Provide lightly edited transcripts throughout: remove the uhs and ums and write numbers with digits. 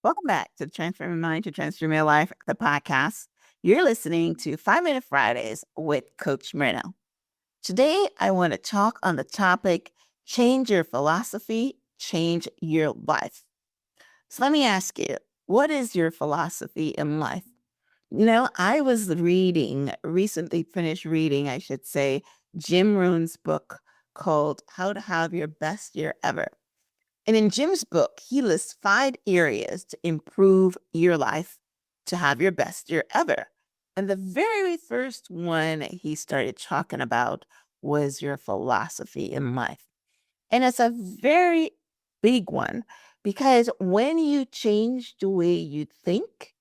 Welcome back to Transform Your Mind to Transform Your Life, the podcast. You're listening to 5 Minute Fridays with Coach Myrna. Today, I want to talk on the topic change your philosophy, change your life. So, let me ask you, what is your philosophy in life? I was recently finished reading, I should say, Jim Rohn's book called How to Have Your Best Year Ever. And in Jim's book, he lists 5 areas to improve your life to have your best year ever. And the very first one he started talking about was your philosophy in life. And it's a very big one because when you change the way you think,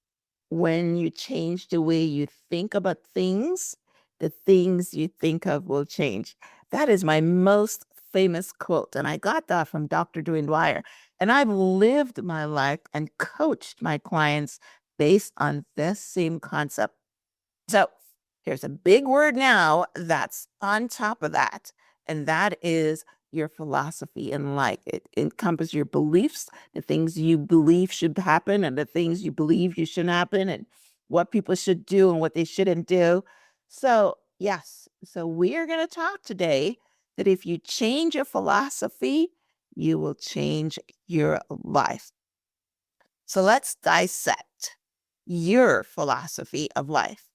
when you change the way you think about things, the things you think of will change. That is my most famous quote. And I got that from Dr. Dyer. And I've lived my life and coached my clients based on this same concept. So here's a big word now that's on top of that, and that is your philosophy in life. It encompasses your beliefs, the things you believe should happen, and the things you believe you shouldn't happen, and what people should do and what they shouldn't do. So, yes, so we are going to talk today that if you change your philosophy, you will change your life. So let's dissect your philosophy of life.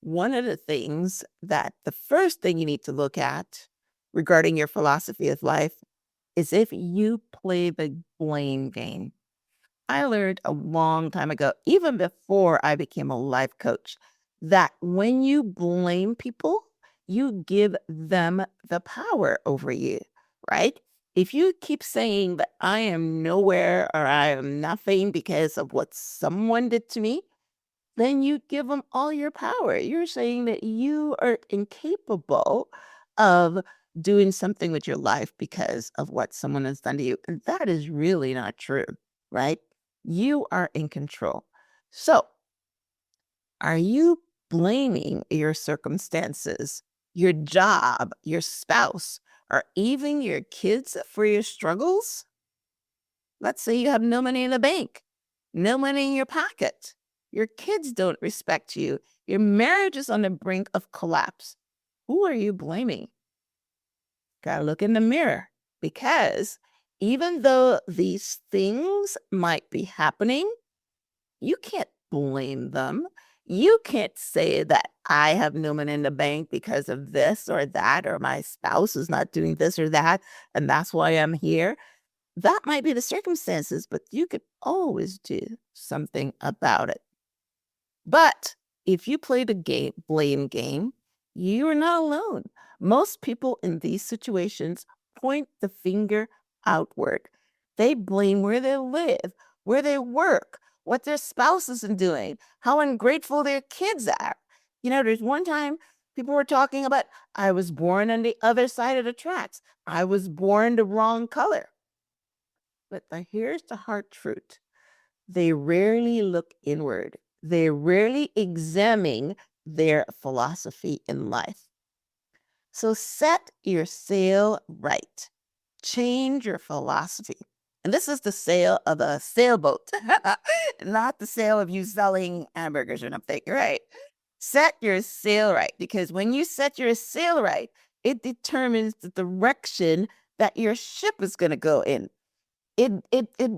One of the things that the first thing you need to look at regarding your philosophy of life is if you play the blame game. I learned a long time ago, even before I became a life coach, that when you blame people, you give them the power over you, right? If you keep saying that I am nowhere or I am nothing because of what someone did to me, then you give them all your power. You're saying that you are incapable of doing something with your life because of what someone has done to you. And that is really not true, right? You are in control. So, are you blaming your circumstances, your job, your spouse, or even your kids for your struggles? Let's say you have no money in the bank, no money in your pocket. Your kids don't respect you. Your marriage is on the brink of collapse. Who are you blaming? Gotta look in the mirror because even though these things might be happening, you can't blame them. You can't say that I have no money in the bank because of this or that, or my spouse is not doing this or that, and that's why I'm here. That might be the circumstances, but you could always do something about it. But if you play the blame game, you are not alone. Most people in these situations point the finger outward. They blame where they live, where they work, what their spouse isn't doing, how ungrateful their kids are. There's one time people were talking about, I was born on the other side of the tracks. I was born the wrong color. But here's the hard truth. They rarely look inward. They rarely examine their philosophy in life. So set your sail right. Change your philosophy. And this is the sail of a sailboat, not the sail of you selling hamburgers or something, right? Set your sail right, because when you set your sail right, it determines the direction that your ship is going to go in. It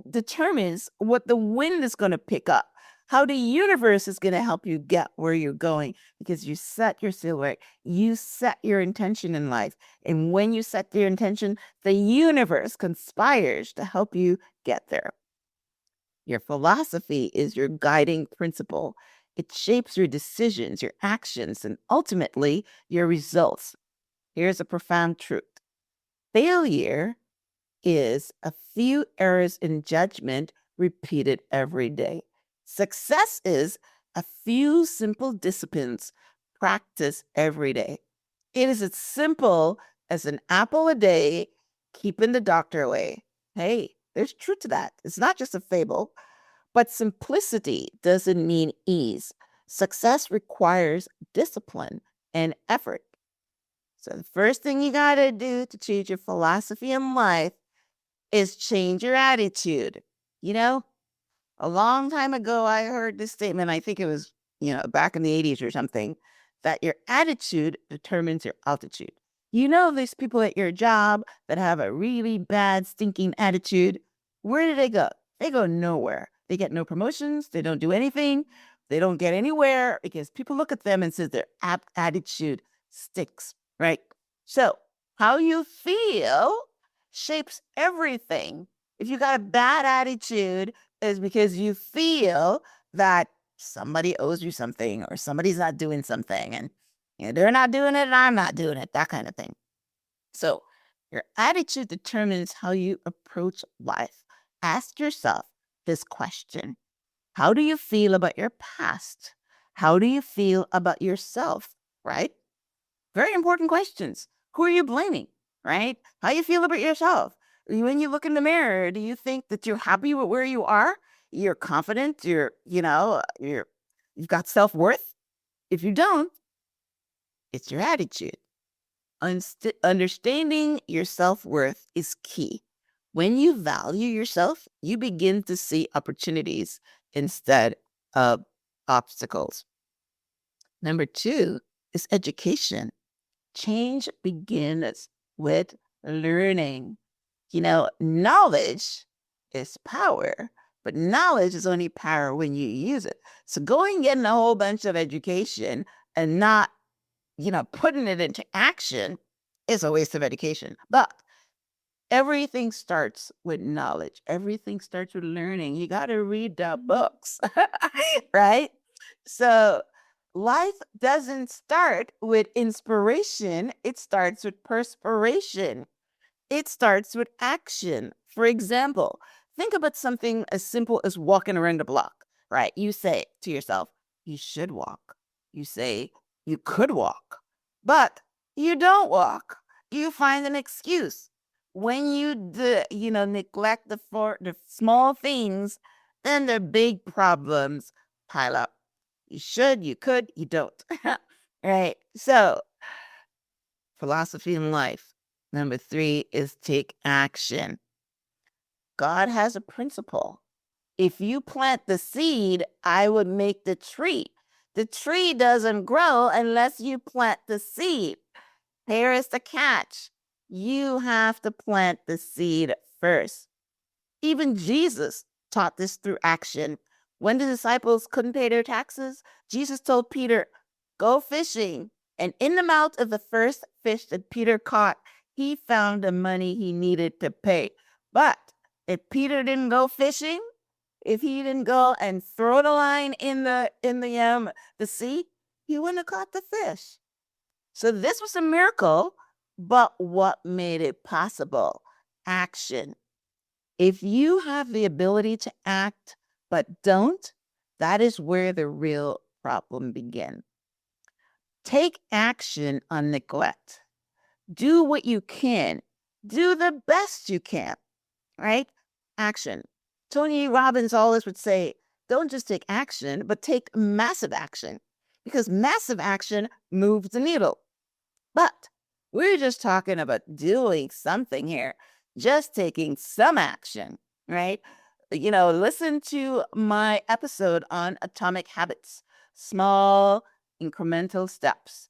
determines what the wind is going to pick up, how the universe is going to help you get where you're going, because you set your sail right. You set your intention in life. And when you set your intention, the universe conspires to help you get there. Your philosophy is your guiding principle. It shapes your decisions, your actions, and ultimately your results. Here's a profound truth. Failure is a few errors in judgment repeated every day. Success is a few simple disciplines practiced every day. It is as simple as an apple a day, keeping the doctor away. Hey, there's truth to that. It's not just a fable, but simplicity doesn't mean ease. Success requires discipline and effort. So the first thing you got to do to change your philosophy in life is change your attitude. You know, A long time ago, I heard this statement. I think it was, back in the 80s or something, that your attitude determines your altitude. These people at your job that have a really bad, stinking attitude, where do they go? They go nowhere. They get no promotions. They don't do anything. They don't get anywhere because people look at them and say their attitude stinks, right? So, how you feel shapes everything. If you got a bad attitude, is because you feel that somebody owes you something or somebody's not doing something and they're not doing it and I'm not doing it, that kind of thing. So your attitude determines how you approach life. Ask yourself this question. How do you feel about your past? How do you feel about yourself? Right? Very important questions. Who are you blaming? Right? How you feel about yourself? When you look in the mirror, do you think that you're happy with where you are? You're confident, you've got self-worth? If you don't, it's your attitude. Understanding your self-worth is key. When you value yourself, you begin to see opportunities instead of obstacles. Number 2 is education. Change begins with learning. Knowledge is power, but knowledge is only power when you use it. So going getting a whole bunch of education and not, putting it into action is a waste of education. But everything starts with knowledge. Everything starts with learning. You got to read the books, right? So life doesn't start with inspiration. It starts with perspiration. It starts with action. For example, think about something as simple as walking around the block, right? You say to yourself, you should walk. You say you could walk, but you don't walk. You find an excuse. When you neglect the small things, then the big problems pile up. You should, you could, you don't. Right? So philosophy in life. Number 3 is take action. God has a principle. If you plant the seed, I would make the tree. The tree doesn't grow unless you plant the seed. Here is the catch. You have to plant the seed first. Even Jesus taught this through action. When the disciples couldn't pay their taxes, Jesus told Peter, go fishing. And in the mouth of the first fish that Peter caught, he found the money he needed to pay. But if Peter didn't go fishing, if he didn't go and throw the line in the sea, he wouldn't have caught the fish. So this was a miracle, but what made it possible? Action. If you have the ability to act but don't, that is where the real problem begins. Take action on neglect. Do what you can. Do the best you can, right? Action. Tony Robbins always would say, don't just take action, but take massive action because massive action moves the needle. But we're just talking about doing something here, just taking some action, right? Listen to my episode on atomic habits, small incremental steps,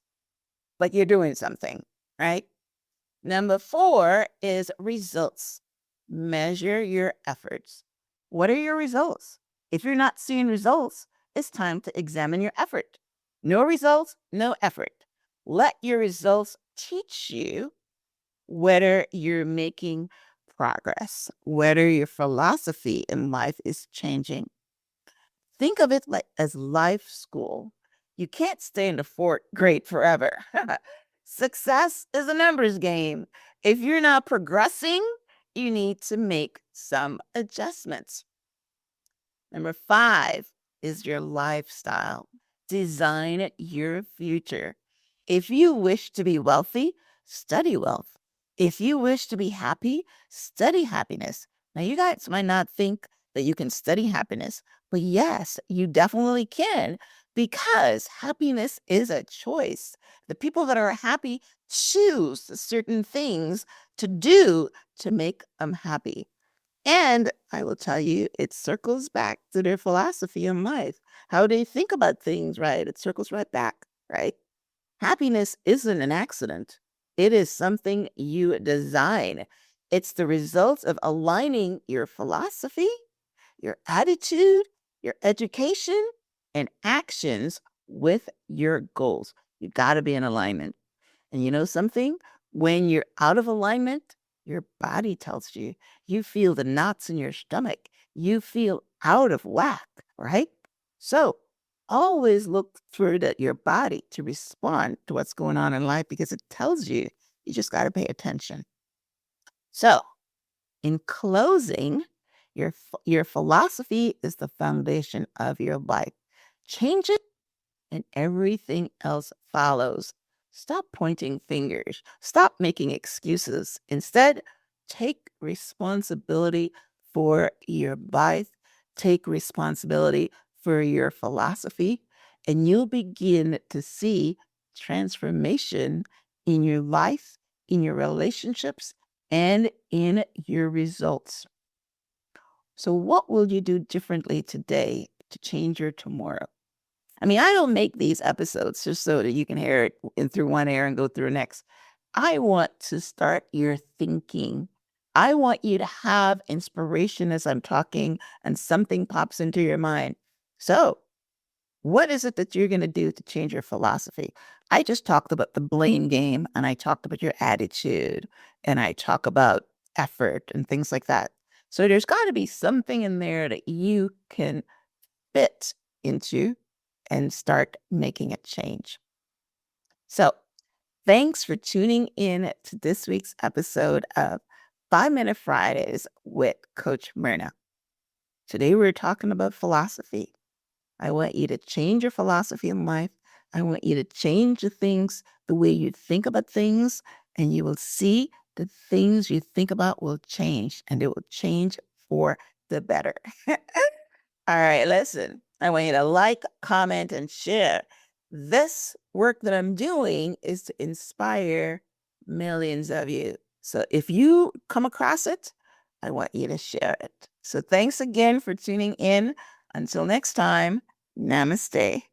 but you're doing something, right? Number 4 is results. Measure your efforts. What are your results? If you're not seeing results, it's time to examine your effort. No results, no effort. Let your results teach you whether you're making progress, whether your philosophy in life is changing. Think of it like as life school. You can't stay in the fourth grade forever. Success is a numbers game. If you're not progressing, you need to make some adjustments. Number 5 is your lifestyle. Design your future. If you wish to be wealthy, study wealth. If you wish to be happy, study happiness. Now, you guys might not think that you can study happiness, but yes, you definitely can because happiness is a choice. The people that are happy choose certain things to do to make them happy. And I will tell you, it circles back to their philosophy in life, how they think about things, right? It circles right back, right? Happiness isn't an accident. It is something you design. It's the result of aligning your philosophy, your attitude, your education, and actions with your goals. You got to be in alignment. And you know something? When you're out of alignment, your body tells you. You feel the knots in your stomach. You feel out of whack, right? So always look through your body to respond to what's going on in life because it tells you. You just got to pay attention. So, in closing, your philosophy is the foundation of your life. Change it and everything else follows. Stop pointing fingers. Stop making excuses. Instead, take responsibility for your life. Take responsibility for your philosophy, and you'll begin to see transformation in your life, in your relationships, and in your results. So, what will you do differently today to change your tomorrow? I mean, I don't make these episodes just so that you can hear it in through one ear and go through the next. I want to start your thinking. I want you to have inspiration as I'm talking and something pops into your mind. So, what is it that you're going to do to change your philosophy? I just talked about the blame game and I talked about your attitude and I talk about effort and things like that. So, there's got to be something in there that you can fit into and start making a change. So, thanks for tuning in to this week's episode of 5 Minute Fridays with Coach Myrna. Today, we're talking about philosophy. I want you to change your philosophy in life. I want you to change the way you think about things, and you will see the things you think about will change, and it will change for the better. All right, listen, I want you to like, comment, and share. This work that I'm doing is to inspire millions of you. So if you come across it, I want you to share it. So thanks again for tuning in. Until next time, namaste.